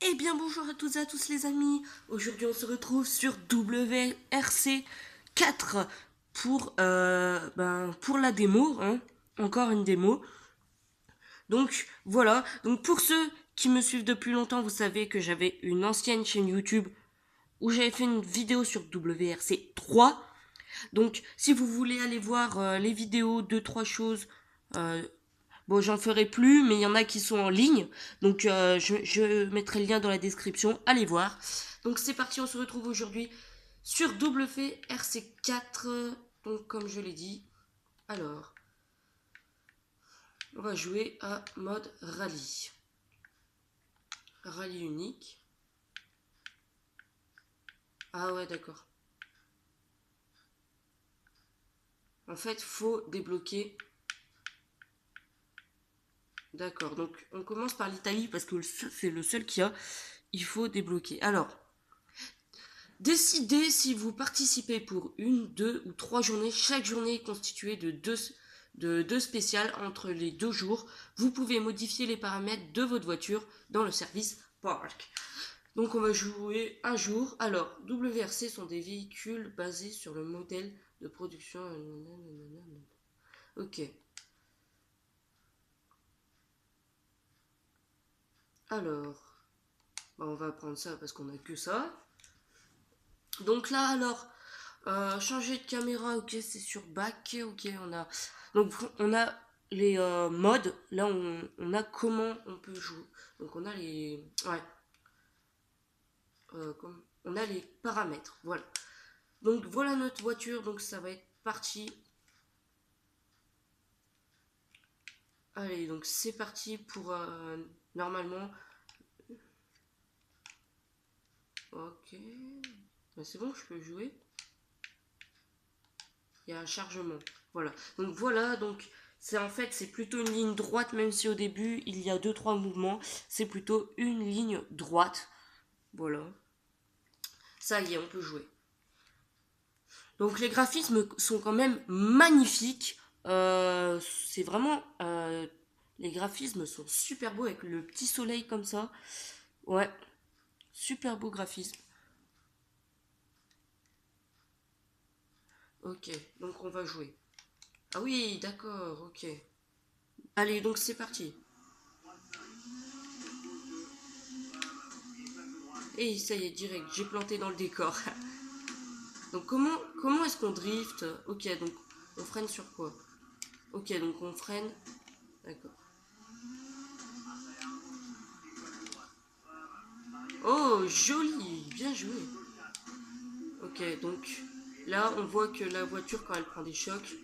Eh bien bonjour à toutes et à tous les amis. Aujourd'hui on se retrouve sur WRC 4 pour la démo, hein. Encore une démo. Donc voilà, donc pour ceux qui me suivent depuis longtemps, vous savez que j'avais une ancienne chaîne YouTube où j'avais fait une vidéo sur WRC 3. Donc si vous voulez aller voir les vidéos, deux trois choses, euh, bon, j'en ferai plus, mais il y en a qui sont en ligne. Donc, je mettrai le lien dans la description. Allez voir. Donc, c'est parti. On se retrouve aujourd'hui sur WRC4. Donc, comme je l'ai dit. Alors, on va jouer à mode rallye. Rallye unique. Ah ouais, d'accord. En fait, faut débloquer. D'accord. Donc, on commence par l'Italie parce que c'est le seul qu'il y a. Il faut débloquer. Alors, décidez si vous participez pour une, deux ou trois journées. Chaque journée est constituée de deux spéciales entre les 2 jours. Vous pouvez modifier les paramètres de votre voiture dans le service Park. Donc on va jouer un jour. Alors, WRC sont des véhicules basés sur le modèle de production. Ok. Alors, on va prendre ça parce qu'on n'a que ça. Donc là, alors, changer de caméra, ok, c'est sur back, ok, donc on a les modes, là on a comment on peut jouer, donc on a les, ouais, on a les paramètres, voilà. Donc voilà notre voiture, donc ça va être parti. Allez, donc c'est parti pour, normalement, ok, c'est bon, je peux jouer. Il y a un chargement. Voilà, donc c'est plutôt une ligne droite, même si au début il y a 2-3 mouvements, c'est plutôt une ligne droite. Voilà. Ça y est, on peut jouer. Donc les graphismes sont quand même magnifiques. C'est vraiment les graphismes sont super beaux avec le petit soleil comme ça. Ouais, super beau graphisme. Ok, donc on va jouer. Ah oui, d'accord, ok. Allez, donc c'est parti. Et ça y est, direct, j'ai planté dans le décor. Donc comment est-ce qu'on drift? Ok, donc on freine sur quoi? Ok, donc on freine. D'accord. Oh, joli, bien joué. Ok, donc là on voit que la voiture quand elle prend des chocs,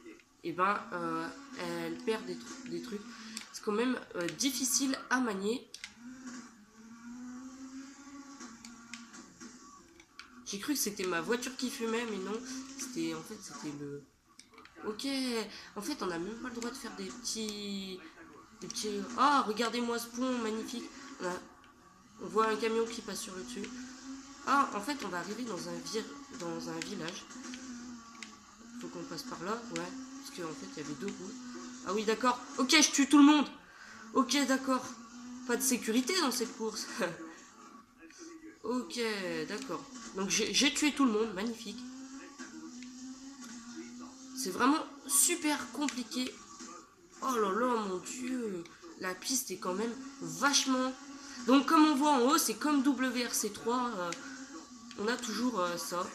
et elle perd des trucs. C'est quand même difficile à manier. J'ai cru que c'était ma voiture qui fumait, mais non. C'était le. Ok, en fait on n'a même pas le droit de faire des petits. Ah, regardez-moi ce pont magnifique. On voit un camion qui passe sur le dessus. Ah, en fait, on va arriver dans un village. Faut qu'on passe par là, ouais. Parce qu'en fait, il y avait 2 routes. Ah oui, d'accord. Ok, je tue tout le monde. Ok, d'accord. Pas de sécurité dans cette course. Ok, d'accord. Donc j'ai tué tout le monde, magnifique. C'est vraiment super compliqué. Oh là là, mon dieu. La piste est quand même vachement. Donc comme on voit en haut, c'est comme WRC3. On a toujours ça.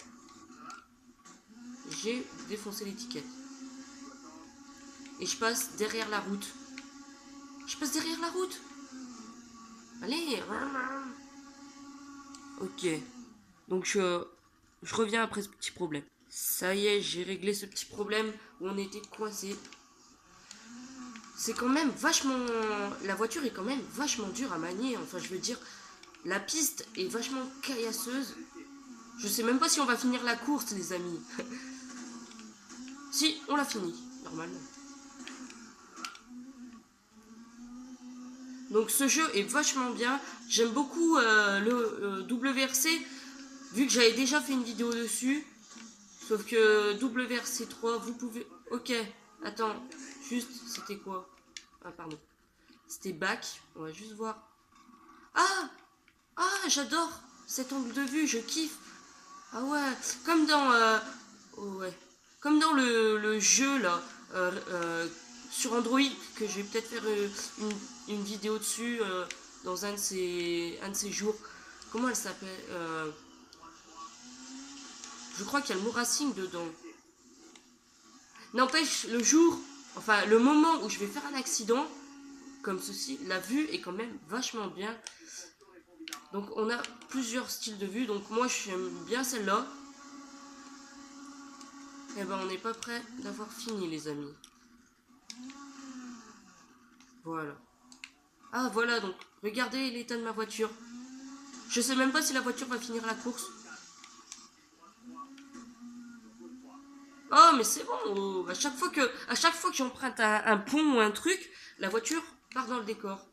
J'ai défoncé l'étiquette. Et je passe derrière la route. Je passe derrière la route. Allez. Ok. Donc je reviens après ce petit problème. Ça y est, j'ai réglé ce petit problème où on était coincé. C'est quand même vachement. La voiture est quand même vachement dure à manier. Enfin, je veux dire, la piste est vachement caillasseuse. Je sais même pas si on va finir la course, les amis. Si, on l'a fini, normalement. Donc ce jeu est vachement bien. J'aime beaucoup le WRC, vu que j'avais déjà fait une vidéo dessus. Sauf que WRC3, vous pouvez... Ok, attends, juste, c'était quoi? Ah, pardon. C'était back, on va juste voir. Ah! Ah, j'adore cet angle de vue, je kiffe. Ah ouais, comme dans... oh ouais. Comme dans le jeu, là, sur Android, que je vais peut-être faire une vidéo dessus dans un de ces jours. Comment elle s'appelle Je crois qu'il y a le mot racing dedans. N'empêche, le jour, enfin le moment où je vais faire un accident, comme ceci, la vue est quand même vachement bien. Donc on a plusieurs styles de vue, donc moi j'aime bien celle-là. Et ben on n'est pas prêt d'avoir fini les amis. Voilà. Ah voilà, donc regardez l'état de ma voiture. Je sais même pas si la voiture va finir la course. Oh mais c'est bon, oh, à chaque fois que j'emprunte un pont ou un truc, la voiture part dans le décor.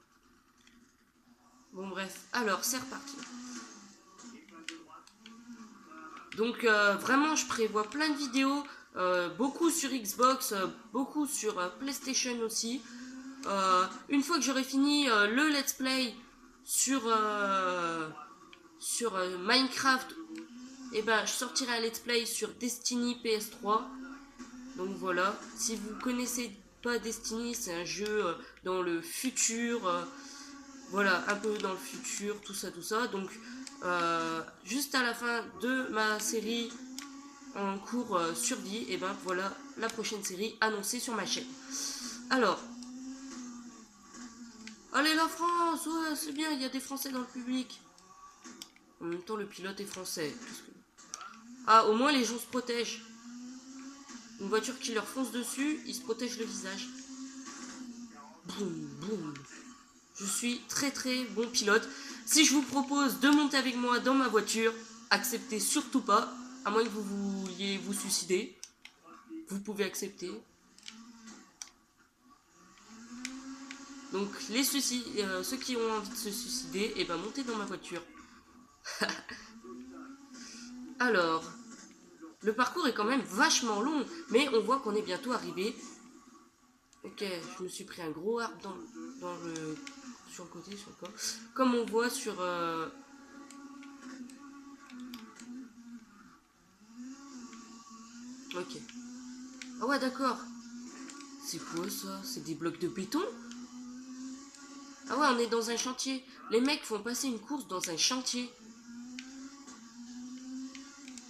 Bon bref, alors c'est reparti. Donc vraiment je prévois plein de vidéos, beaucoup sur Xbox, beaucoup sur PlayStation aussi. Une fois que j'aurai fini le let's play sur, Minecraft, et ben je sortirai un let's play sur Destiny PS3. Donc voilà, si vous connaissez pas Destiny, c'est un jeu dans le futur, voilà, un peu dans le futur, tout ça, tout ça. Donc juste à la fin de ma série en cours survie, et ben voilà la prochaine série annoncée sur ma chaîne. Alors, allez la France, ouais c'est bien, il y a des Français dans le public. En même temps le pilote est français. Ah, au moins les gens se protègent. Une voiture qui leur fonce dessus, ils se protègent le visage. Boum, boum. Je suis très très bon pilote. Si je vous propose de monter avec moi dans ma voiture, acceptez surtout pas, à moins que vous vouliez vous suicider. Vous pouvez accepter. Donc ceux qui ont envie de se suicider, et ben montez dans ma voiture. Alors, le parcours est quand même vachement long, mais on voit qu'on est bientôt arrivé. Ok, je me suis pris un gros arbre sur le côté, sur le corps. Comme on voit sur... Ok. Ah ouais, d'accord. C'est quoi ça? C'est des blocs de béton? Ah ouais, on est dans un chantier. Les mecs font passer une course dans un chantier.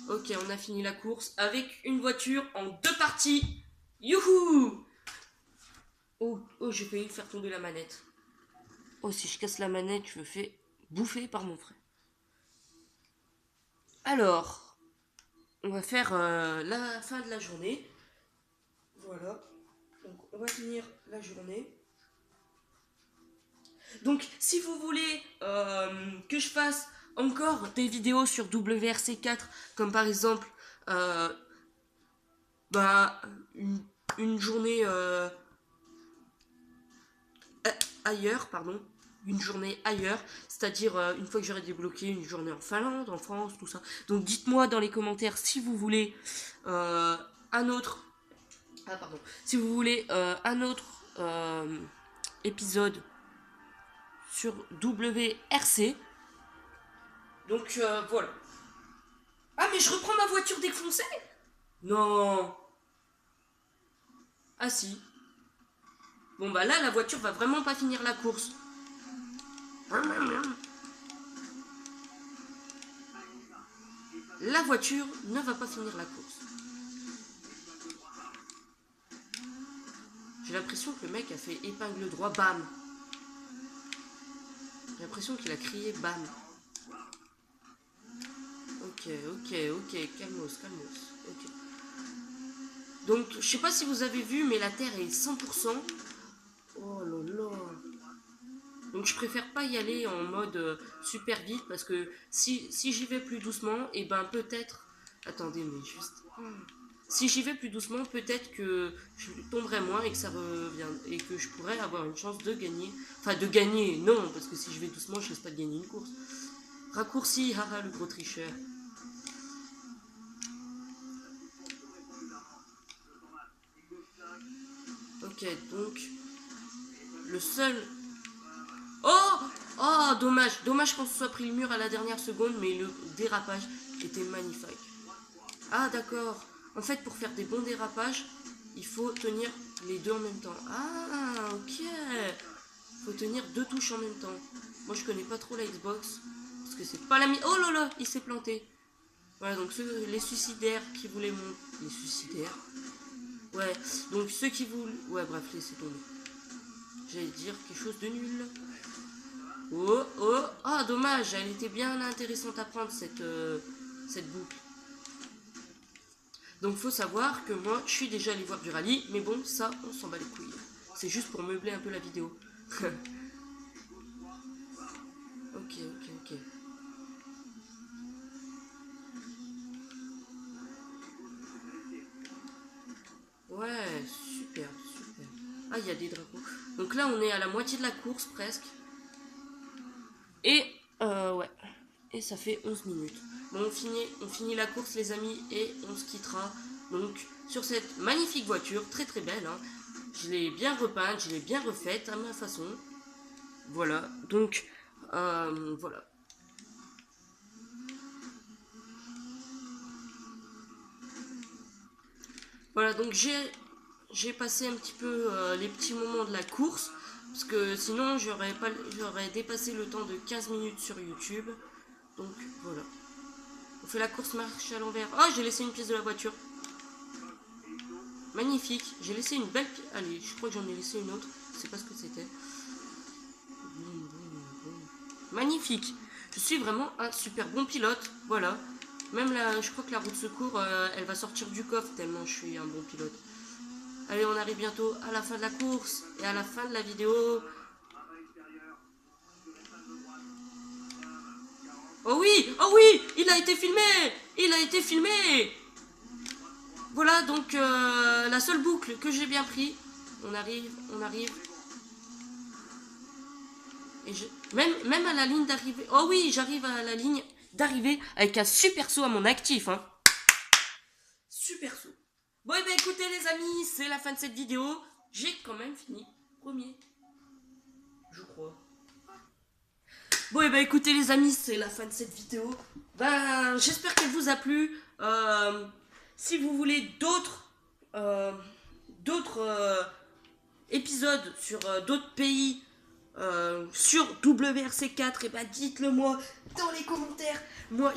Ok, on a fini la course avec une voiture en 2 parties. Youhou! Oh, oh, j'ai failli faire tomber la manette. Oh, si je casse la manette, je me fais bouffer par mon frère. Alors, on va faire la fin de la journée. Voilà. Donc, on va finir la journée. Donc, si vous voulez que je fasse encore des vidéos sur WRC4, comme par exemple bah, une journée ailleurs, pardon, une journée ailleurs, c'est-à-dire une fois que j'aurai débloqué une journée en Finlande, en France, tout ça. Donc dites-moi dans les commentaires si vous voulez un autre, ah pardon, si vous voulez un autre épisode sur WRC. Donc voilà. Ah mais je reprends ma voiture défoncée? Non. Ah si. Bon bah là la voiture va vraiment pas finir la course. La voiture ne va pas finir la course. J'ai l'impression que le mec a fait épingle droit, bam. J'ai l'impression qu'il a crié bam. Ok, calmos. Ok. Donc, je sais pas si vous avez vu, mais la Terre est 100%. Oh là là. Donc, je préfère pas y aller en mode super vite parce que si j'y vais plus doucement, et ben peut-être. Attendez, mais juste. Si j'y vais plus doucement, peut-être que je tomberai moins et que ça revient et que je pourrais avoir une chance de gagner. Enfin, de gagner, non, parce que si je vais doucement, je risque pas de gagner une course. Raccourci, haha, le gros tricheur. Ok, donc le seul. Oh, Oh, dommage qu'on se soit pris le mur à la dernière seconde, mais le dérapage était magnifique. Ah, d'accord. En fait, pour faire des bons dérapages, il faut tenir les deux en même temps. Ah, ok. Il faut tenir deux touches en même temps. Moi, je connais pas trop la Xbox, parce que c'est pas la Oh là là, il s'est planté. Voilà, donc les suicidaires qui voulaient mon... Les suicidaires. Ouais, donc ceux qui voulaient... Ouais, bref, laissez tomber. J'allais dire quelque chose de nul. Oh, oh, ah, dommage, elle était bien intéressante à prendre, cette boucle. Donc, faut savoir que moi, je suis déjà allé voir du rallye, mais bon, ça, on s'en bat les couilles. C'est juste pour meubler un peu la vidéo. Ok. Ouais, super. Ah, il y a des drapeaux. Donc là, on est à la moitié de la course, presque. Et, ouais. Et ça fait 11 minutes. Bon, on finit la course, les amis, et on se quittera. Donc, sur cette magnifique voiture, très très belle, hein. Je l'ai bien repeinte, je l'ai bien refaite à ma façon. Voilà, donc, voilà. Voilà, donc j'ai passé un petit peu les petits moments de la course, parce que sinon j'aurais dépassé le temps de 15 minutes sur YouTube. Donc voilà. On fait la course marche à l'envers. Oh, j'ai laissé une pièce de la voiture. Magnifique. J'ai laissé une belle pièce. Allez, je crois que j'en ai laissé une autre. Je sais pas ce que c'était. Magnifique. Je suis vraiment un super bon pilote. Voilà. Même là, je crois que la roue de secours, elle va sortir du coffre tellement je suis un bon pilote. Allez, on arrive bientôt à la fin de la course et à la fin de la vidéo. Oh oui, il a été filmé. Il a été filmé. Voilà donc la seule boucle que j'ai bien pris. On arrive. Et même à la ligne d'arrivée. Oh oui, j'arrive à la ligne d'arrivée avec un super saut à mon actif. Hein. Super saut. Bon, et ben écoutez les amis, c'est la fin de cette vidéo. J'ai quand même fini premier. Je crois. Bon, et ben écoutez les amis, c'est la fin de cette vidéo. Ben, j'espère qu'elle vous a plu. Si vous voulez d'autres épisodes sur d'autres pays, sur WRC4, et ben dites-le moi dans les commentaires. Moi,